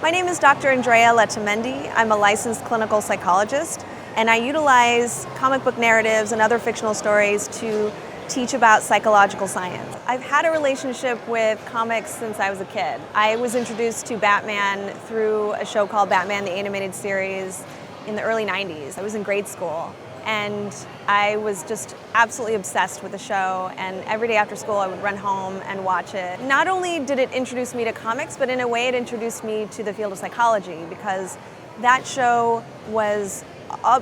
My name is Dr. Andrea Letamendi. I'm a licensed clinical psychologist, and I utilize comic book narratives and other fictional stories to teach about psychological science. I've had a relationship with comics since I was a kid. I was introduced to Batman through a show called Batman the Animated Series in the early 90s. I was in grade school, and I was just absolutely obsessed with the show, and every day after school I would run home and watch it. Not only did it introduce me to comics, but in a way it introduced me to the field of psychology, because that show was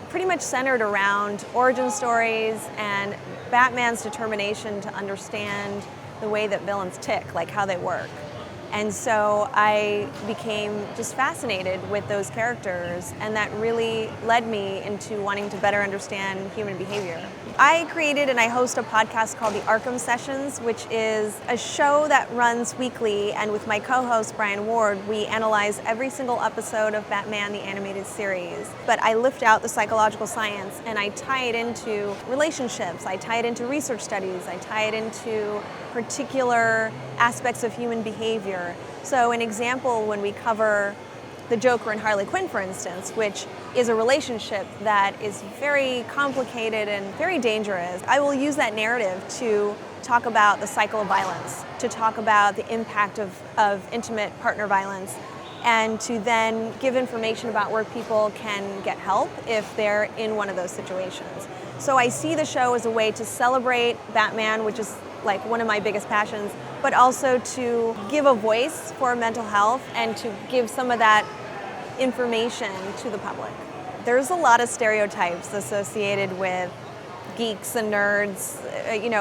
pretty much centered around origin stories and Batman's determination to understand the way that villains tick, like how they work. And so I became just fascinated with those characters, and that really led me into wanting to better understand human behavior. I created and I host a podcast called The Arkham Sessions, which is a show that runs weekly, and with my co-host Brian Ward, we analyze every single episode of Batman the Animated Series. But I lift out the psychological science and I tie it into relationships, I tie it into research studies, I tie it into particular aspects of human behavior. So an example, when we cover the Joker and Harley Quinn, for instance, which is a relationship that is very complicated and very dangerous, I will use that narrative to talk about the cycle of violence, to talk about the impact of intimate partner violence, and to then give information about where people can get help if they're in one of those situations. So I see the show as a way to celebrate Batman, which is like one of my biggest passions, but also to give a voice for mental health and to give some of that information to the public. There's a lot of stereotypes associated with geeks and nerds.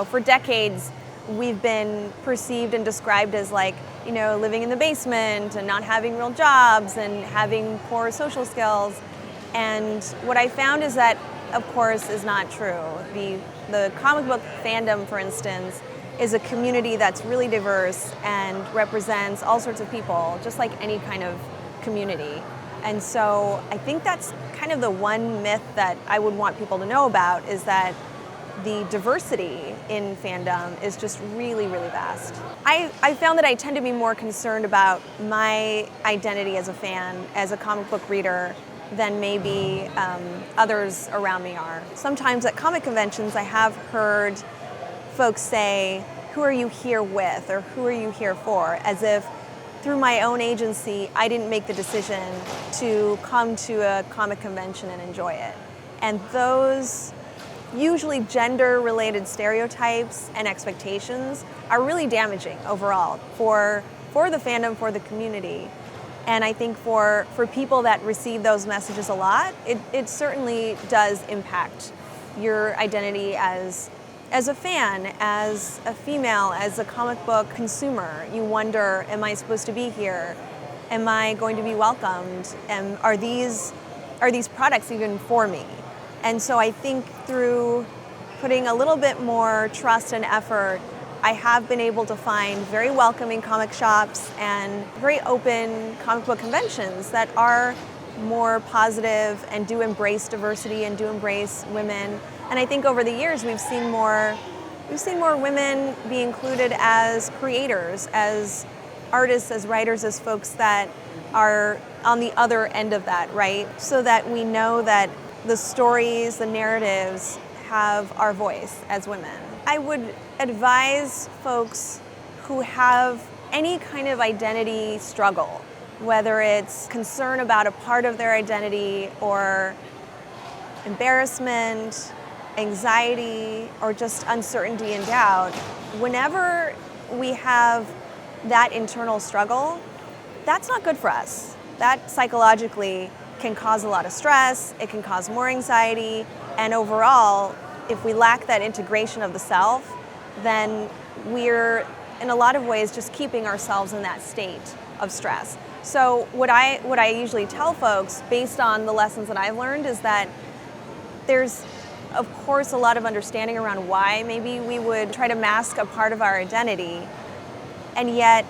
For decades, we've been perceived and described as living in the basement and not having real jobs and having poor social skills. And what I found is that, of course, is not true. The comic book fandom, for instance, is a community that's really diverse and represents all sorts of people, just like any kind of community. And so I think that's kind of the one myth that I would want people to know about, is that the diversity in fandom is just really, really vast. I found that I tend to be more concerned about my identity as a fan, as a comic book reader, than maybe others around me are. Sometimes at comic conventions I have heard folks say, "Who are you here with?" or "Who are you here for?" as if through my own agency I didn't make the decision to come to a comic convention and enjoy it. And those usually gender-related stereotypes and expectations are really damaging overall for the fandom, for the community. And I think for people that receive those messages a lot, it certainly does impact your identity as a fan, as a female, as a comic book consumer. You wonder, am I supposed to be here? Am I going to be welcomed? And are these products even for me? And so I think through putting a little bit more trust and effort, I have been able to find very welcoming comic shops and very open comic book conventions that are more positive and do embrace diversity and do embrace women. And I think over the years we've seen more women be included as creators, as artists, as writers, as folks that are on the other end of that, right? So that we know that the stories, the narratives have our voice as women. I would advise folks who have any kind of identity struggle, whether it's concern about a part of their identity or embarrassment, anxiety, or just uncertainty and doubt, whenever we have that internal struggle, that's not good for us. That psychologically can cause a lot of stress, it can cause more anxiety, and overall, if we lack that integration of the self, then we're in a lot of ways just keeping ourselves in that state of stress. So what I usually tell folks, based on the lessons that I've learned, is that there's of course a lot of understanding around why maybe we would try to mask a part of our identity, and yet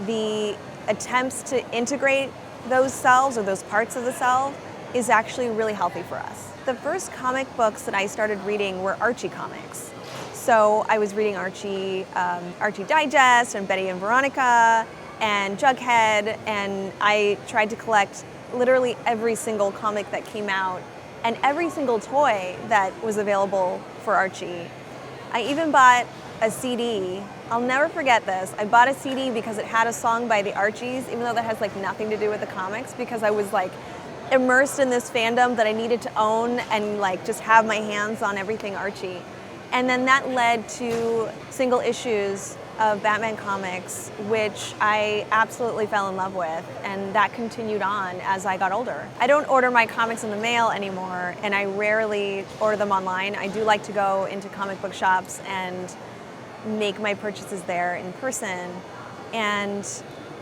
the attempts to integrate those selves or those parts of the self is actually really healthy for us. The first comic books that I started reading were Archie comics. So I was reading Archie Digest and Betty and Veronica, and Jughead, and I tried to collect literally every single comic that came out and every single toy that was available for Archie. I even bought a CD. I'll never forget this. I bought a CD because it had a song by the Archies, even though that has like nothing to do with the comics, because I was like immersed in this fandom that I needed to own and like just have my hands on everything Archie. And then that led to single issues of Batman comics, which I absolutely fell in love with, and that continued on as I got older. I don't order my comics in the mail anymore, and I rarely order them online. I do like to go into comic book shops and make my purchases there in person. And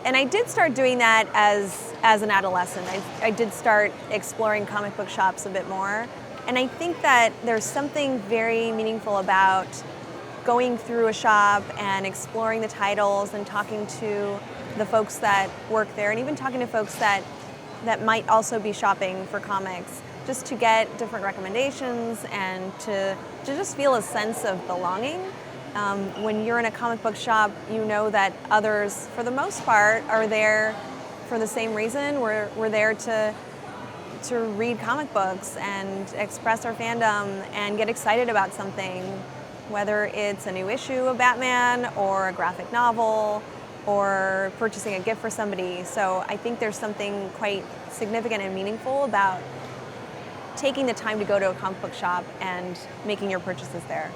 I did start doing that as an adolescent. I did start exploring comic book shops a bit more. And I think that there's something very meaningful about going through a shop and exploring the titles and talking to the folks that work there, and even talking to folks that might also be shopping for comics, just to get different recommendations and to just feel a sense of belonging. When you're in a comic book shop, you know that others, for the most part, are there for the same reason. We're there to read comic books and express our fandom and get excited about something, whether it's a new issue of Batman or a graphic novel or purchasing a gift for somebody. So I think there's something quite significant and meaningful about taking the time to go to a comic book shop and making your purchases there.